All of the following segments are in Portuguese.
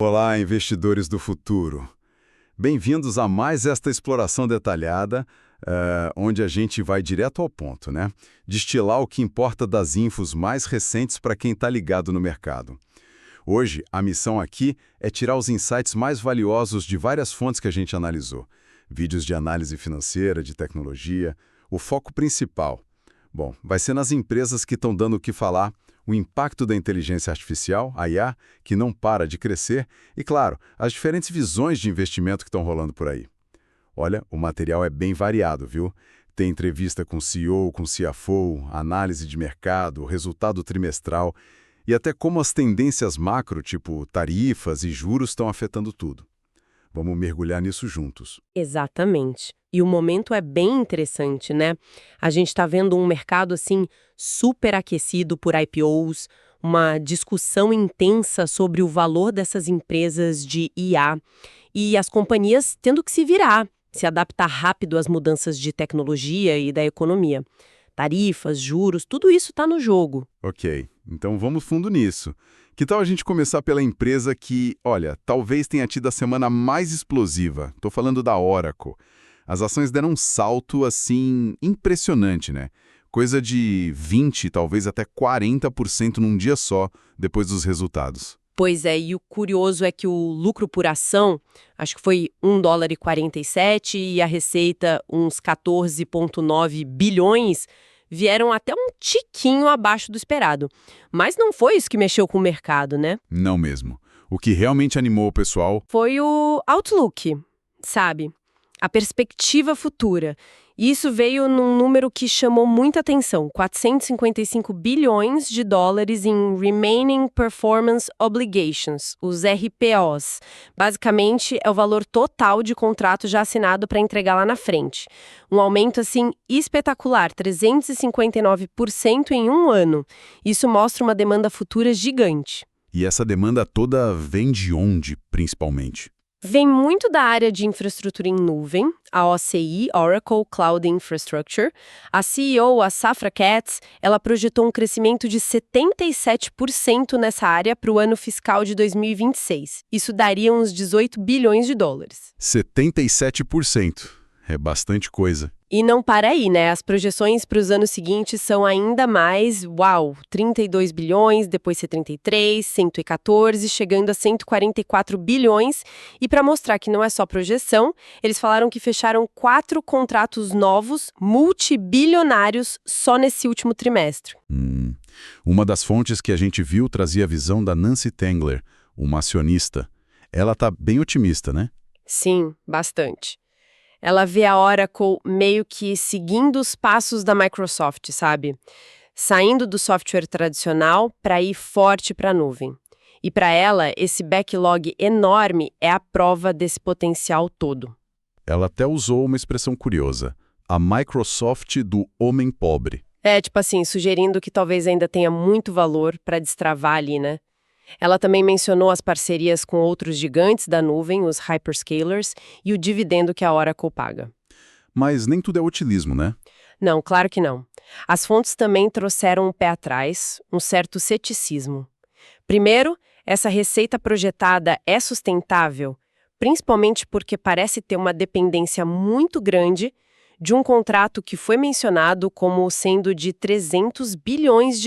Olá, investidores do futuro. Bem-vindos a mais esta exploração detalhada, onde a gente vai direto ao ponto, né? Destilar o que importa das infos mais recentes para quem está ligado no mercado. Hoje, a missão aqui é tirar os insights mais valiosos de várias fontes que a gente analisou. Vídeos de análise financeira, de tecnologia, o foco principal. Bom, vai ser nas empresas que estão dando o que falar, o impacto da inteligência artificial, a IA, que não para de crescer, e, claro, as diferentes visões de investimento que estão rolando por aí. Olha, o material é bem variado, viu? Tem entrevista com CEO, com CFO, análise de mercado, resultado trimestral e até como as tendências macro, tipo tarifas e juros, estão afetando tudo. Vamos mergulhar nisso juntos. Exatamente. E o momento é bem interessante, né? A gente está vendo um mercado, assim, super aquecido por IPOs, uma discussão intensa sobre o valor dessas empresas de IA e as companhias tendo que se virar, se adaptar rápido às mudanças de tecnologia e da economia. Tarifas, juros, tudo isso está no jogo. Ok, então vamos fundo nisso. Que tal a gente começar pela empresa que, olha, talvez tenha tido a semana mais explosiva? Estou falando da Oracle. As ações deram um salto, assim, impressionante, né? Coisa de 20%, talvez até 40% num dia só, depois dos resultados. Pois é, e o curioso é que o lucro por ação, acho que foi $1,47 e a receita uns 14,9 bilhões, vieram até um tiquinho abaixo do esperado. Mas não foi isso que mexeu com o mercado, né? Não mesmo. O que realmente animou o pessoal Foi o outlook, sabe? A perspectiva futura. E isso veio num número que chamou muita atenção, $455 bilhões em Remaining Performance Obligations, os RPOs. Basicamente, é o valor total de contrato já assinado para entregar lá na frente. Um aumento, assim, espetacular, 359% em um ano. Isso mostra uma demanda futura gigante. E essa demanda toda vem de onde, principalmente? Vem muito da área de infraestrutura em nuvem, a OCI, Oracle Cloud Infrastructure. A CEO, a Safra Catz, ela projetou um crescimento de 77% nessa área para o ano fiscal de 2026. Isso daria uns $18 bilhões. 77%. É bastante coisa. E não para aí, né? As projeções para os anos seguintes são ainda mais, 32 bilhões, depois ser 33, 114, chegando a 144 bilhões. E para mostrar que não é só projeção, eles falaram que fecharam 4 contratos novos, multibilionários, só nesse último trimestre. Uma das fontes que a gente viu trazia a visão da Nancy Tengler, uma acionista. Ela tá bem otimista, né? Sim, bastante. Ela vê a Oracle meio que seguindo os passos da Microsoft, sabe? Saindo do software tradicional para ir forte para a nuvem. E para ela, esse backlog enorme é a prova desse potencial todo. Ela até usou uma expressão curiosa, a Microsoft do homem pobre. Tipo assim, sugerindo que talvez ainda tenha muito valor para destravar ali, né? Ela também mencionou as parcerias com outros gigantes da nuvem, os hyperscalers, e o dividendo que a Oracle paga. Mas nem tudo é utilismo, né? Não, claro que não. As fontes também trouxeram um pé atrás, um certo ceticismo. Primeiro, essa receita projetada é sustentável, principalmente porque parece ter uma dependência muito grande de um contrato que foi mencionado como sendo de $300 bilhões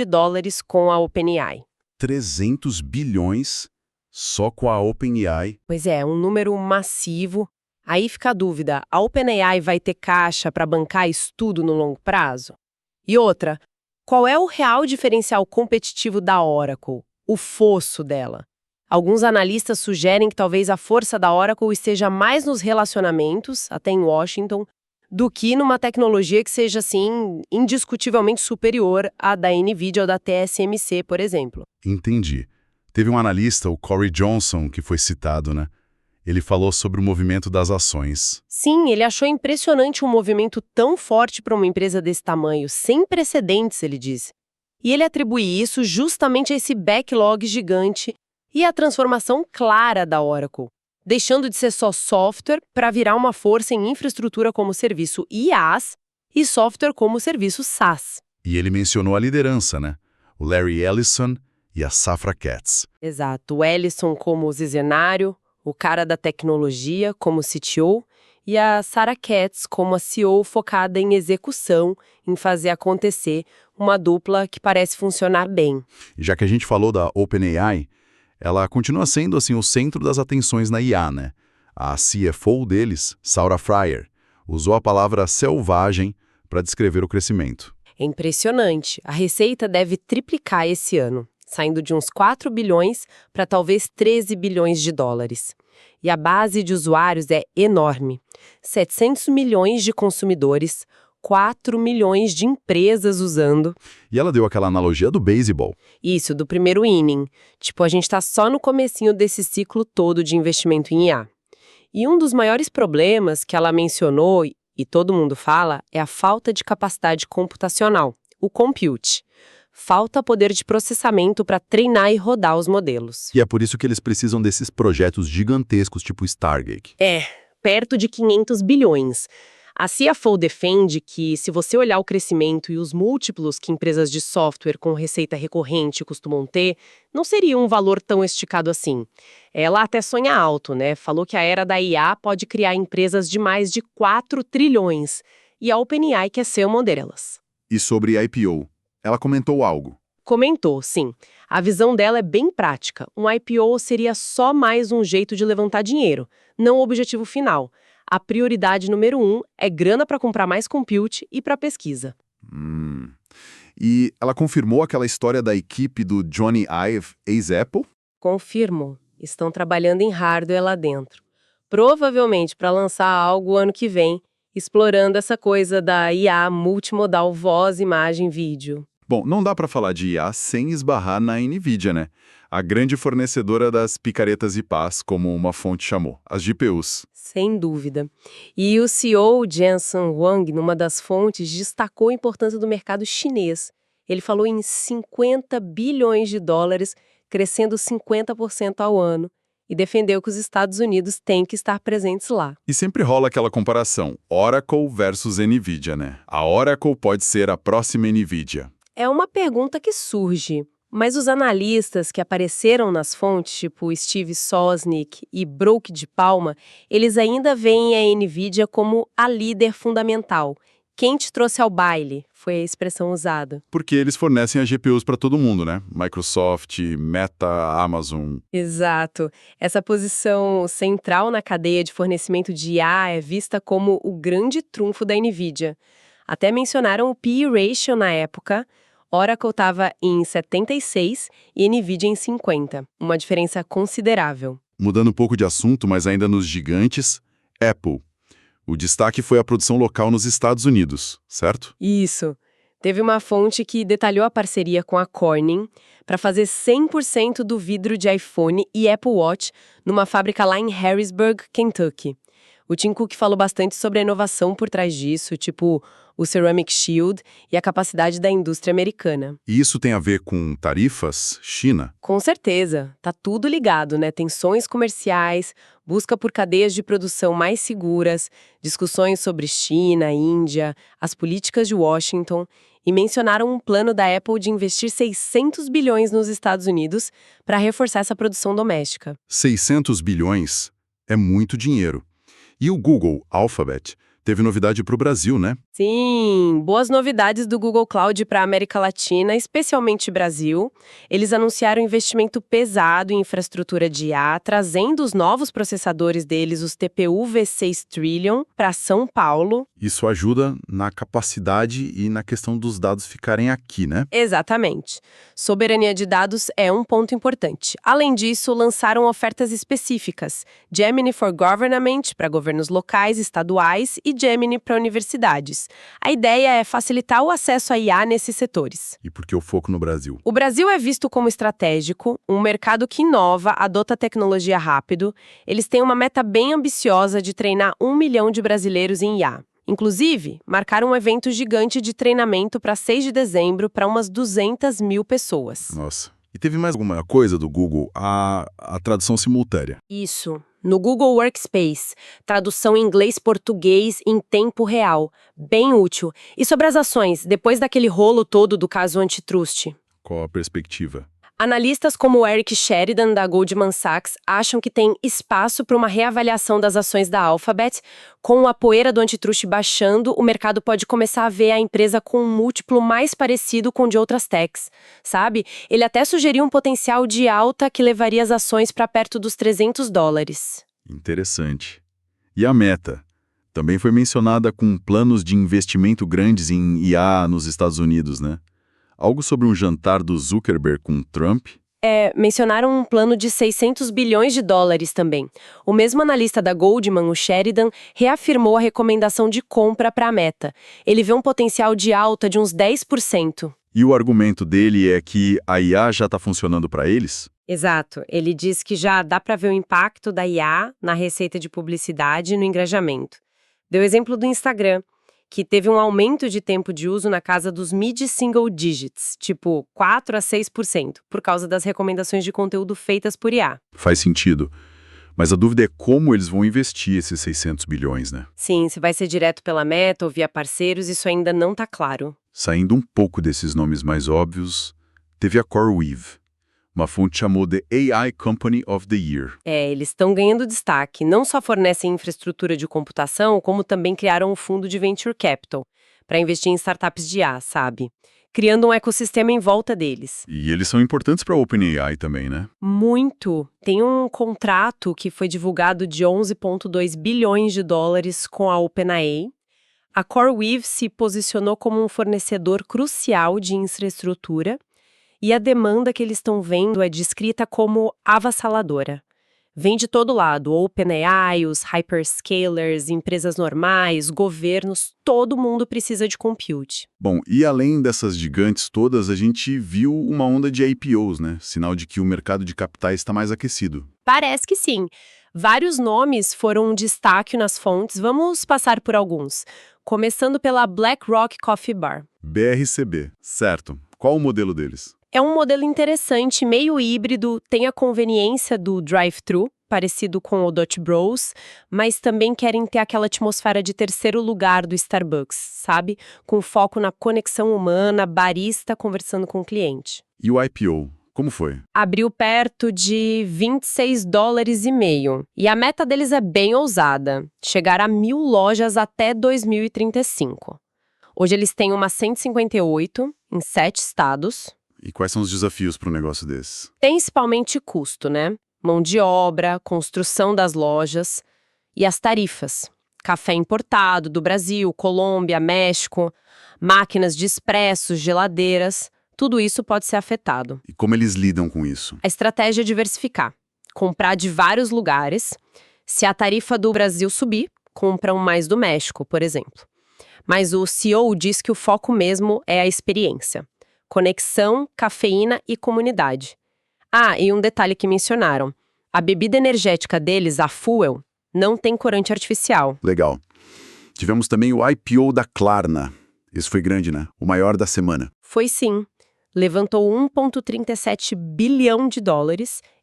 com a OpenAI. 300 bilhões só com a OpenAI. Pois é, um número massivo. Aí fica a dúvida, a OpenAI vai ter caixa para bancar isso tudo no longo prazo? E outra, qual é o real diferencial competitivo da Oracle? O fosso dela? Alguns analistas sugerem que talvez a força da Oracle esteja mais nos relacionamentos, até em Washington, do que numa tecnologia que seja, assim, indiscutivelmente superior à da NVIDIA ou da TSMC, por exemplo. Entendi. Teve um analista, o Corey Johnson, que foi citado, né? Ele falou sobre o movimento das ações. Sim, ele achou impressionante um movimento tão forte para uma empresa desse tamanho, sem precedentes, ele disse. E ele atribui isso justamente a esse backlog gigante e à transformação clara da Oracle, deixando de ser só software para virar uma força em infraestrutura como serviço IaaS e software como serviço SaaS. E ele mencionou a liderança, né? O Larry Ellison e a Safra Catz. Exato. O Ellison como visionário, o cara da tecnologia como CTO e a Sarah Katz como a CEO focada em execução, em fazer acontecer, uma dupla que parece funcionar bem. E já que a gente falou da OpenAI, ela continua sendo assim o centro das atenções na IA, né? A CFO deles, Sarah Frier, usou a palavra selvagem para descrever o crescimento. É impressionante. A receita deve triplicar esse ano, saindo de uns 4 bilhões para talvez 13 bilhões de dólares. E a base de usuários é enorme. 700 milhões de consumidores, 4 milhões de empresas usando. E ela deu aquela analogia do beisebol. Isso, do primeiro inning. Tipo, a gente tá só no comecinho desse ciclo todo de investimento em IA. E um dos maiores problemas que ela mencionou, e todo mundo fala, é a falta de capacidade computacional, o compute. Falta poder de processamento para treinar e rodar os modelos. E é por isso que eles precisam desses projetos gigantescos tipo Stargate. Perto de 500 bilhões. A CFO defende que, se você olhar o crescimento e os múltiplos que empresas de software com receita recorrente costumam ter, não seria um valor tão esticado assim. Ela até sonha alto, né? Falou que a era da IA pode criar empresas de mais de 4 trilhões. E a OpenAI quer ser uma delas. E sobre IPO, ela comentou algo. Comentou, sim. A visão dela é bem prática. Um IPO seria só mais um jeito de levantar dinheiro, não o objetivo final. A prioridade número 1 é grana para comprar mais compute e para pesquisa. E ela confirmou aquela história da equipe do Johnny Ive, ex-Apple? Confirmo. Estão trabalhando em hardware lá dentro. Provavelmente para lançar algo ano que vem, explorando essa coisa da IA multimodal voz, imagem, vídeo. Bom, não dá para falar de IA sem esbarrar na NVIDIA, né? A grande fornecedora das picaretas e pás, como uma fonte chamou, as GPUs. Sem dúvida. E o CEO Jensen Huang, numa das fontes, destacou a importância do mercado chinês. Ele falou em 50 bilhões de dólares, crescendo 50% ao ano, e defendeu que os Estados Unidos têm que estar presentes lá. E sempre rola aquela comparação, Oracle versus NVIDIA, né? A Oracle pode ser a próxima NVIDIA. É uma pergunta que surge, mas os analistas que apareceram nas fontes, tipo Steve Sosnick e Brooke de Palma, eles ainda veem a NVIDIA como a líder fundamental. Quem te trouxe ao baile, foi a expressão usada. Porque eles fornecem as GPUs para todo mundo, né? Microsoft, Meta, Amazon. Exato. Essa posição central na cadeia de fornecimento de IA é vista como o grande trunfo da NVIDIA. Até mencionaram o P/E ratio na época. Oracle estava em 76 e NVIDIA em 50, uma diferença considerável. Mudando um pouco de assunto, mas ainda nos gigantes, Apple. O destaque foi a produção local nos Estados Unidos, certo? Isso. Teve uma fonte que detalhou a parceria com a Corning para fazer 100% do vidro de iPhone e Apple Watch numa fábrica lá em Harrisburg, Kentucky. O Tim Cook falou bastante sobre a inovação por trás disso, tipo o Ceramic Shield e a capacidade da indústria americana. E isso tem a ver com tarifas, China? Com certeza, tá tudo ligado, né? Tensões comerciais, busca por cadeias de produção mais seguras, discussões sobre China, Índia, as políticas de Washington, e mencionaram um plano da Apple de investir 600 bilhões nos Estados Unidos para reforçar essa produção doméstica. 600 bilhões é muito dinheiro. E o Google Alphabet teve novidade para o Brasil, né? Sim, boas novidades do Google Cloud para a América Latina, especialmente Brasil. Eles anunciaram investimento pesado em infraestrutura de IA, trazendo os novos processadores deles, os TPU V6 Trillion, para São Paulo. Isso ajuda na capacidade e na questão dos dados ficarem aqui, né? Exatamente. Soberania de dados é um ponto importante. Além disso, lançaram ofertas específicas. Gemini for Government para governos locais, estaduais e Gemini para universidades. A ideia é facilitar o acesso à IA nesses setores. E por que o foco no Brasil? O Brasil é visto como estratégico, um mercado que inova, adota tecnologia rápido. Eles têm uma meta bem ambiciosa de treinar 1 milhão de brasileiros em IA. Inclusive, marcaram um evento gigante de treinamento para 6 de dezembro para umas 200 mil pessoas. Nossa. E teve mais alguma coisa do Google? A tradução simultânea. Isso. No Google Workspace, tradução em inglês-português em tempo real. Bem útil. E sobre as ações, depois daquele rolo todo do caso antitrust? Qual a perspectiva? Analistas como o Eric Sheridan, da Goldman Sachs, acham que tem espaço para uma reavaliação das ações da Alphabet. Com a poeira do antitruste baixando, o mercado pode começar a ver a empresa com um múltiplo mais parecido com o de outras techs, sabe? Ele até sugeriu um potencial de alta que levaria as ações para perto dos $300. Interessante. E a Meta? Também foi mencionada com planos de investimento grandes em IA nos Estados Unidos, né? Algo sobre um jantar do Zuckerberg com Trump? Mencionaram um plano de $600 bilhões também. O mesmo analista da Goldman, o Sheridan, reafirmou a recomendação de compra para a Meta. Ele vê um potencial de alta de uns 10%. E o argumento dele é que a IA já está funcionando para eles? Exato. Ele diz que já dá para ver o impacto da IA na receita de publicidade e no engajamento. Deu exemplo do Instagram, que teve um aumento de tempo de uso na casa dos mid-single digits, tipo 4 a 6%, por causa das recomendações de conteúdo feitas por IA. Faz sentido. Mas a dúvida é como eles vão investir esses 600 bilhões, né? Sim, se vai ser direto pela Meta ou via parceiros, isso ainda não está claro. Saindo um pouco desses nomes mais óbvios, teve a CoreWeave. Uma fonte chamou de AI Company of the Year. Eles estão ganhando destaque. Não só fornecem infraestrutura de computação, como também criaram um fundo de venture capital para investir em startups de IA, sabe? Criando um ecossistema em volta deles. E eles são importantes para a OpenAI também, né? Muito. Tem um contrato que foi divulgado de $11,2 bilhões com a OpenAI. A CoreWeave se posicionou como um fornecedor crucial de infraestrutura. E a demanda que eles estão vendo é descrita como avassaladora. Vem de todo lado, OpenAI, os hyperscalers, empresas normais, governos, todo mundo precisa de compute. Bom, e além dessas gigantes todas, a gente viu uma onda de IPOs, né? Sinal de que o mercado de capitais está mais aquecido. Parece que sim. Vários nomes foram um destaque nas fontes, vamos passar por alguns. Começando pela BlackRock Coffee Bar. BRCB, certo. Qual o modelo deles? É um modelo interessante, meio híbrido, tem a conveniência do drive-thru, parecido com o Dutch Bros, mas também querem ter aquela atmosfera de terceiro lugar do Starbucks, sabe? Com foco na conexão humana, barista conversando com o cliente. E o IPO, como foi? Abriu perto de $26,5. E a meta deles é bem ousada, chegar a 1.000 lojas até 2035. Hoje eles têm uma 158 em 7 estados. E quais são os desafios para um negócio desse? Principalmente custo, né? Mão de obra, construção das lojas e as tarifas. Café importado do Brasil, Colômbia, México, máquinas de expressos, geladeiras, tudo isso pode ser afetado. E como eles lidam com isso? A estratégia é diversificar. Comprar de vários lugares. Se a tarifa do Brasil subir, compram mais do México, por exemplo. Mas o CEO diz que o foco mesmo é a experiência. Conexão, cafeína e comunidade. Ah, e um detalhe que mencionaram. A bebida energética deles, a Fuel, não tem corante artificial. Legal. Tivemos também o IPO da Klarna. Esse foi grande, né? O maior da semana. Foi sim. Levantou $1,37 bilhão.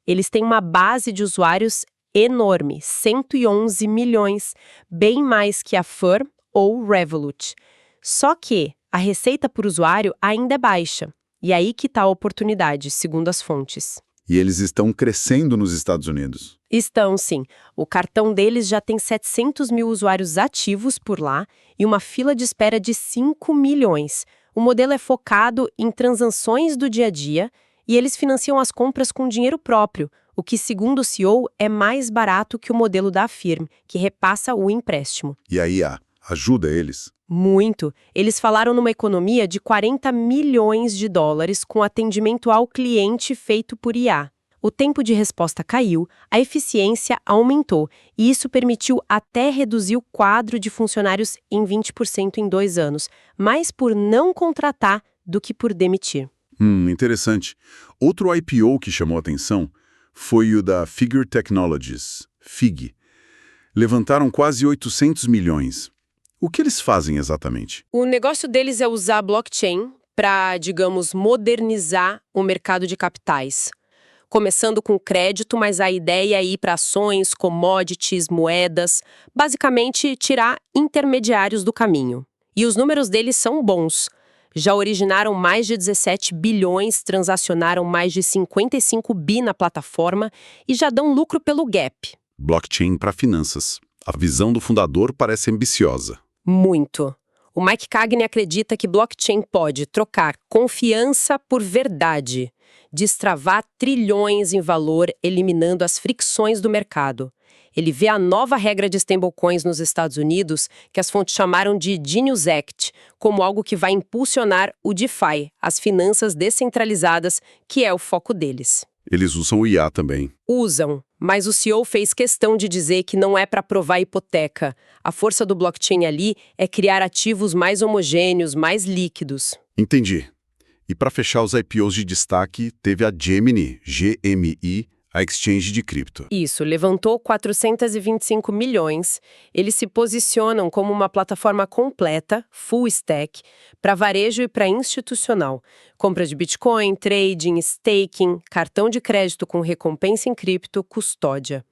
Eles têm uma base de usuários enorme, 111 milhões, bem mais que a Firm ou Revolut. Só que a receita por usuário ainda é baixa. E aí que está a oportunidade, segundo as fontes. E eles estão crescendo nos Estados Unidos. Estão, sim. O cartão deles já tem 700 mil usuários ativos por lá e uma fila de espera de 5 milhões. O modelo é focado em transações do dia a dia e eles financiam as compras com dinheiro próprio, o que, segundo o CEO, é mais barato que o modelo da Affirm, que repassa o empréstimo. E a IA ajuda eles? Muito. Eles falaram numa economia de $40 milhões com atendimento ao cliente feito por IA. O tempo de resposta caiu, a eficiência aumentou e isso permitiu até reduzir o quadro de funcionários em 20% em 2 anos, mais por não contratar do que por demitir. Interessante. Outro IPO que chamou a atenção foi o da Figure Technologies, FIG. Levantaram quase 800 milhões. O que eles fazem exatamente? O negócio deles é usar blockchain para, digamos, modernizar o mercado de capitais. Começando com crédito, mas a ideia é ir para ações, commodities, moedas, basicamente tirar intermediários do caminho. E os números deles são bons. Já originaram mais de 17 bilhões, transacionaram mais de 55 bi na plataforma e já dão lucro pelo gap. Blockchain para finanças. A visão do fundador parece ambiciosa. Muito. O Mike Cagney acredita que blockchain pode trocar confiança por verdade, destravar trilhões em valor, eliminando as fricções do mercado. Ele vê a nova regra de stablecoins nos Estados Unidos, que as fontes chamaram de Genius Act, como algo que vai impulsionar o DeFi, as finanças descentralizadas, que é o foco deles. Eles usam o IA também. Usam, mas o CEO fez questão de dizer que não é para provar hipoteca. A força do blockchain ali é criar ativos mais homogêneos, mais líquidos. Entendi. E para fechar os IPOs de destaque, teve a Gemini, GMI, a exchange de cripto. Isso, levantou 425 milhões. Eles se posicionam como uma plataforma completa, full stack, para varejo e para institucional. Compra de Bitcoin, trading, staking, cartão de crédito com recompensa em cripto, custódia.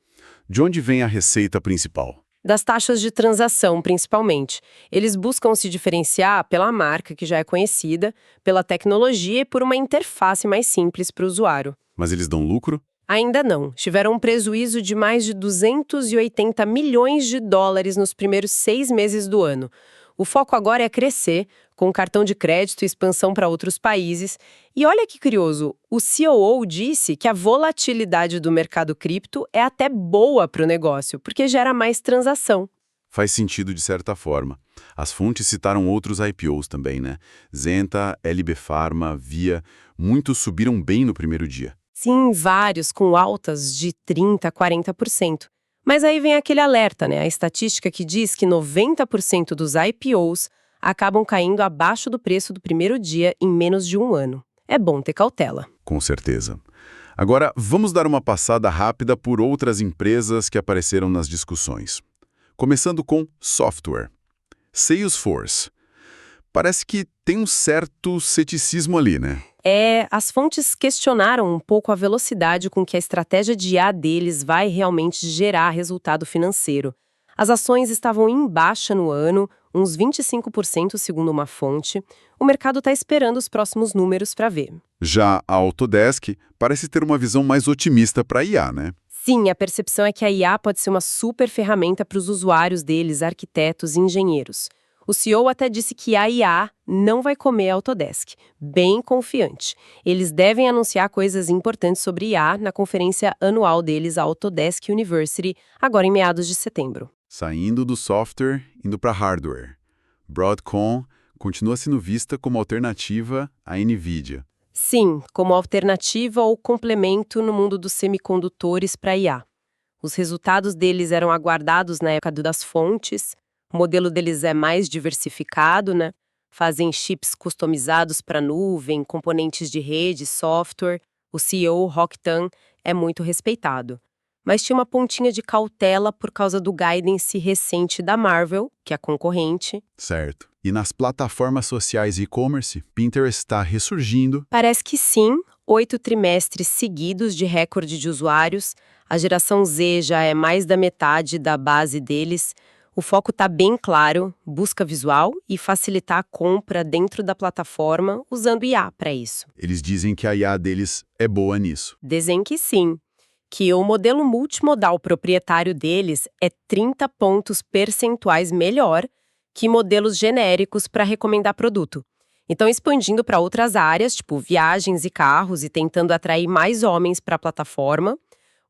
De onde vem a receita principal? Das taxas de transação, principalmente. Eles buscam se diferenciar pela marca, que já é conhecida, pela tecnologia e por uma interface mais simples para o usuário. Mas eles dão lucro? Ainda não. Tiveram um prejuízo de mais de 280 milhões de dólares nos primeiros 6 meses do ano. O foco agora é crescer, com cartão de crédito e expansão para outros países. E olha que curioso, o COO disse que a volatilidade do mercado cripto é até boa para o negócio, porque gera mais transação. Faz sentido de certa forma. As fontes citaram outros IPOs também, né? Zenta, LB Pharma, Via, muitos subiram bem no primeiro dia. Sim, vários com altas de 30% a 40%. Mas aí vem aquele alerta, né? A estatística que diz que 90% dos IPOs acabam caindo abaixo do preço do primeiro dia em menos de um ano. É bom ter cautela. Com certeza. Agora, vamos dar uma passada rápida por outras empresas que apareceram nas discussões. Começando com software. Salesforce. Parece que tem um certo ceticismo ali, né? As fontes questionaram um pouco a velocidade com que a estratégia de IA deles vai realmente gerar resultado financeiro. As ações estavam em baixa no ano, uns 25% segundo uma fonte. O mercado está esperando os próximos números para ver. Já a Autodesk parece ter uma visão mais otimista para a IA, né? Sim, a percepção é que a IA pode ser uma super ferramenta para os usuários deles, arquitetos e engenheiros. O CEO até disse que a IA não vai comer a Autodesk. Bem confiante. Eles devem anunciar coisas importantes sobre IA na conferência anual deles, a Autodesk University, agora em meados de setembro. Saindo do software, indo para hardware. Broadcom continua sendo vista como alternativa à NVIDIA. Sim, como alternativa ou complemento no mundo dos semicondutores para IA. Os resultados deles eram aguardados na época das fontes. O modelo deles é mais diversificado, né? Fazem chips customizados para nuvem, componentes de rede, software. O CEO, Hock Tan, é muito respeitado. Mas tinha uma pontinha de cautela por causa do guidance recente da Marvel, que é a concorrente. Certo. E nas plataformas sociais e e-commerce, Pinterest está ressurgindo. Parece que sim, 8 trimestres seguidos de recorde de usuários. A geração Z já é mais da metade da base deles. O foco está bem claro, busca visual e facilitar a compra dentro da plataforma usando IA para isso. Eles dizem que a IA deles é boa nisso. Dizem que sim, que o modelo multimodal proprietário deles é 30 pontos percentuais melhor que modelos genéricos para recomendar produto. Então, expandindo para outras áreas, tipo viagens e carros, e tentando atrair mais homens para a plataforma,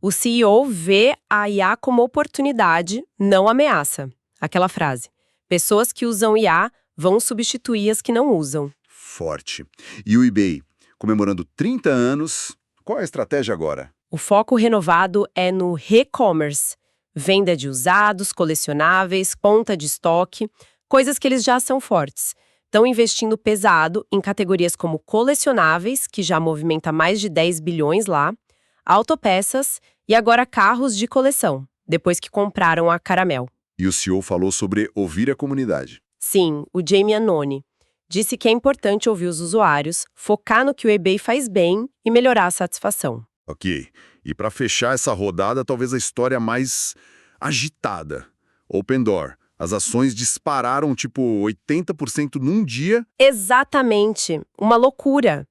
o CEO vê a IA como oportunidade, não ameaça. Aquela frase, pessoas que usam IA vão substituir as que não usam. Forte. E o eBay, comemorando 30 anos, qual é a estratégia agora? O foco renovado é no re-commerce, venda de usados, colecionáveis, ponta de estoque, coisas que eles já são fortes. Estão investindo pesado em categorias como colecionáveis, que já movimenta mais de 10 bilhões lá, autopeças e agora carros de coleção, depois que compraram a Caramel. E o CEO falou sobre ouvir a comunidade. Sim, o Jamie Iannone disse que é importante ouvir os usuários, focar no que o eBay faz bem e melhorar a satisfação. Ok. E para fechar essa rodada, talvez a história mais agitada. Opendoor, As ações dispararam tipo 80% num dia. Exatamente. Uma loucura.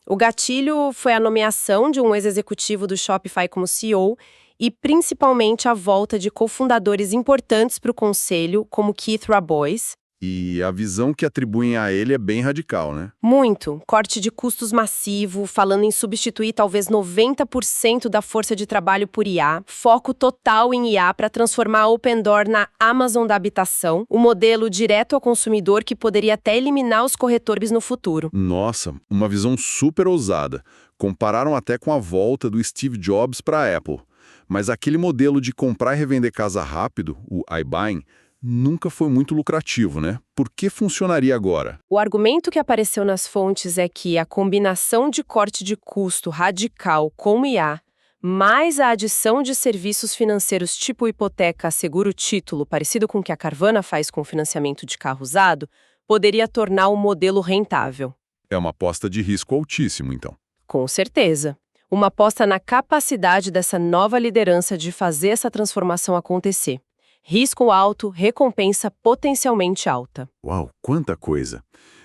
O gatilho foi a nomeação de um ex-executivo do Shopify como CEO e principalmente a volta de cofundadores importantes para o conselho, como Keith Rabois. E a visão que atribuem a ele é bem radical, né? Muito. Corte de custos massivo, falando em substituir talvez 90% da força de trabalho por IA, foco total em IA para transformar a Open Door na Amazon da habitação, um modelo direto ao consumidor que poderia até eliminar os corretores no futuro. Nossa, uma visão super ousada. Compararam até com a volta do Steve Jobs para a Apple. Mas aquele modelo de comprar e revender casa rápido, o iBuying, nunca foi muito lucrativo, né? Por que funcionaria agora? O argumento que apareceu nas fontes é que a combinação de corte de custo radical com IA, mais a adição de serviços financeiros tipo hipoteca, seguro-título, parecido com o que a Carvana faz com o financiamento de carro usado, poderia tornar o modelo rentável. É uma aposta de risco altíssimo, então. Com certeza. Uma aposta na capacidade dessa nova liderança de fazer essa transformação acontecer. Risco alto, recompensa potencialmente alta. Uau, quanta coisa!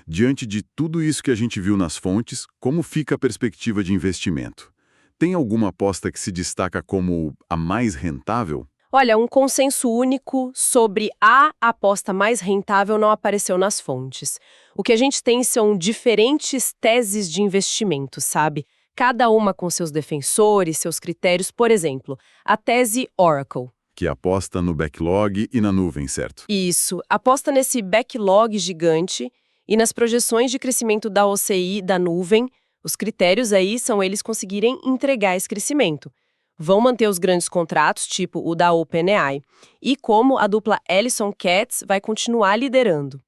Diante de tudo isso que a gente viu nas fontes, como fica a perspectiva de investimento? Tem alguma aposta que se destaca como a mais rentável? Olha, um consenso único sobre a aposta mais rentável não apareceu nas fontes. O que a gente tem são diferentes teses de investimento, sabe? Cada uma com seus defensores, seus critérios. Por exemplo, a tese Oracle. Que aposta no backlog e na nuvem, certo? Isso, aposta nesse backlog gigante e nas projeções de crescimento da OCI da nuvem. Os critérios aí são eles conseguirem entregar esse crescimento. Vão manter os grandes contratos, tipo o da OpenAI, e como a dupla Ellison Katz vai continuar liderando.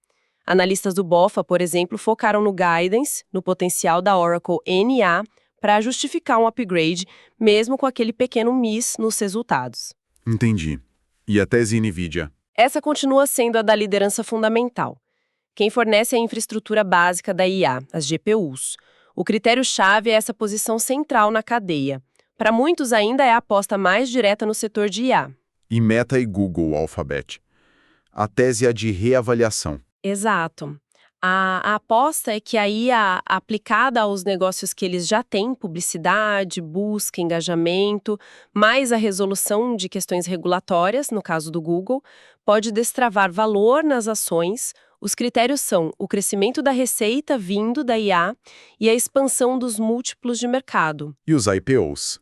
Analistas do BofA, por exemplo, focaram no guidance, no potencial da Oracle NA, para justificar um upgrade, mesmo com aquele pequeno miss nos resultados. Entendi. E a tese NVIDIA? Essa continua sendo a da liderança fundamental. Quem fornece a infraestrutura básica da IA, as GPUs. O critério-chave é essa posição central na cadeia. Para muitos ainda é a aposta mais direta no setor de IA. E Meta e Google, o Alphabet. A tese é a de reavaliação. Exato. A aposta é que a IA aplicada aos negócios que eles já têm, publicidade, busca, engajamento, mais a resolução de questões regulatórias, no caso do Google, pode destravar valor nas ações. Os critérios são o crescimento da receita vindo da IA e a expansão dos múltiplos de mercado. E os IPOs?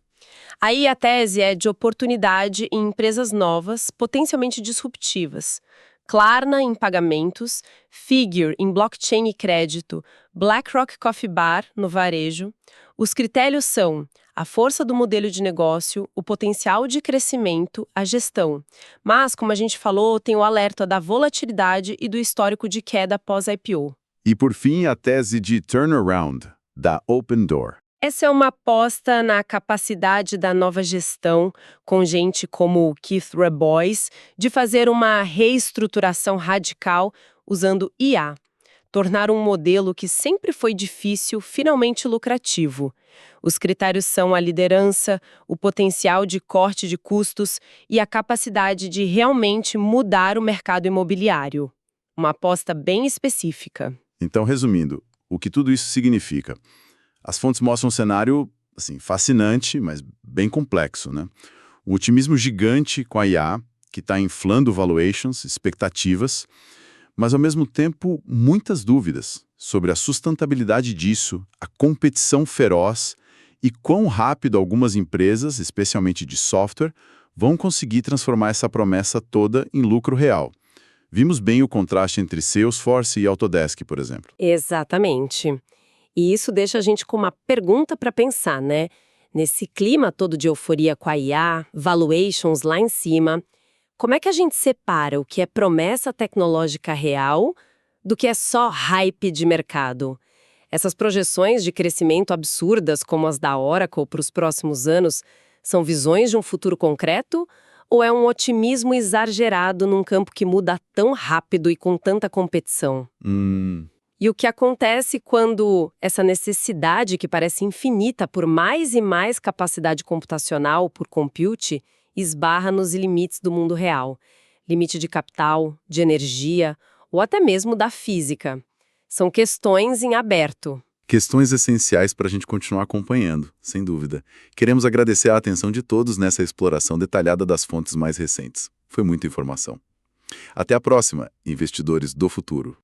Aí a tese é de oportunidade em empresas novas, potencialmente disruptivas. Klarna em pagamentos, Figure em blockchain e crédito, BlackRock Coffee Bar no varejo. Os critérios são a força do modelo de negócio, o potencial de crescimento, a gestão. Mas, como a gente falou, tem o alerta da volatilidade e do histórico de queda pós-IPO. E, por fim, a tese de turnaround, da Open Door. Essa é uma aposta na capacidade da nova gestão, com gente como Keith Rabois, de fazer uma reestruturação radical usando IA. Tornar um modelo que sempre foi difícil, finalmente lucrativo. Os critérios são a liderança, o potencial de corte de custos e a capacidade de realmente mudar o mercado imobiliário. Uma aposta bem específica. Então, resumindo, o que tudo isso significa? As fontes mostram um cenário, assim, fascinante, mas bem complexo, né? O otimismo gigante com a IA, que está inflando valuations, expectativas, mas, ao mesmo tempo, muitas dúvidas sobre a sustentabilidade disso, a competição feroz e quão rápido algumas empresas, especialmente de software, vão conseguir transformar essa promessa toda em lucro real. Vimos bem o contraste entre Salesforce e Autodesk, por exemplo. Exatamente. E isso deixa a gente com uma pergunta para pensar, né? Nesse clima todo de euforia com a IA, valuations lá em cima, como é que a gente separa o que é promessa tecnológica real do que é só hype de mercado? Essas projeções de crescimento absurdas, como as da Oracle para os próximos anos, são visões de um futuro concreto? Ou é um otimismo exagerado num campo que muda tão rápido e com tanta competição? E o que acontece quando essa necessidade, que parece infinita por mais e mais capacidade computacional por compute, esbarra nos limites do mundo real? limite de capital, de energia ou até mesmo da física. São questões em aberto. Questões essenciais para a gente continuar acompanhando, sem dúvida. Queremos agradecer a atenção de todos nessa exploração detalhada das fontes mais recentes. Foi muita informação. Até a próxima, investidores do futuro.